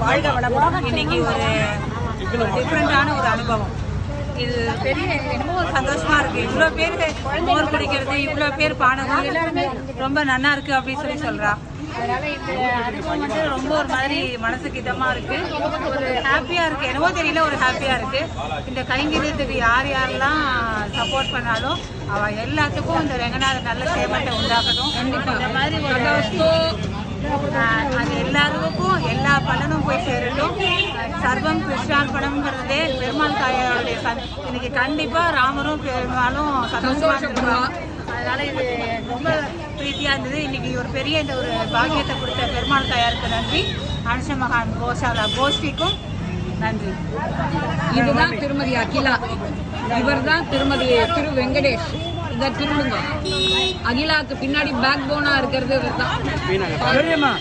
வாழ்க வளமுடன். இன்னைக்கு ஒரு டிஃப்ரெண்டான ஒரு அனுபவம். இது பெரிய என்னமோ ஒரு சந்தோஷமா இருக்கு. இவ்வளோ பேர் மோர் குடிக்கிறது, இவ்வளோ பேர் பானகம் எல்லாருமே ரொம்ப நல்லா இருக்கு அப்படின்னு சொல்றா. அதனால இந்த அனுபவம் வந்து ரொம்ப ஒரு மாதிரி மனசுக்கு இதமா இருக்கு, ஒரு ஹாப்பியா இருக்கு. என்னவோ தெரியல, ஒரு ஹாப்பியா இருக்கு. இந்த கைங்கரியத்துக்கு யார் யாரெல்லாம் சப்போர்ட் பண்ணாலும் அவ எல்லாத்துக்கும் இந்த ரெங்கநாதர் நல்ல சேமத்தை உண்டாக்கணும். இந்த மாதிரி ஒரு அது எல்லாருக்கும் எல்லா பலனும் போய் சேரட்டும். சர்வம் கிருஷ்ணார்பணம்ங்கிறதே பெருமாள் தாயாருடைய இன்னைக்கு கண்டிப்பா ராமரும் பெருமாளும் சந்தோஷமா இருப்பாங்க. அதனால இது ரொம்ப பிரீத்தியா இருந்தது. இன்னைக்கு ஒரு பெரிய இந்த ஒரு பாக்கியத்தை கொடுத்த பெருமாள் தாயாருக்கு நன்றி. அனுஷ மகான் கோஷாலா கோஷ்டிக்கும் நன்றி. இதுதான் திருமதி அகிலா, இவர் தான் திருமதி திரு வெங்கடேஷ். இதை திரும்புங்க, அகிலாவுக்கு பின்னாடி பேக் போனா இருக்கிறது இவர் தான்.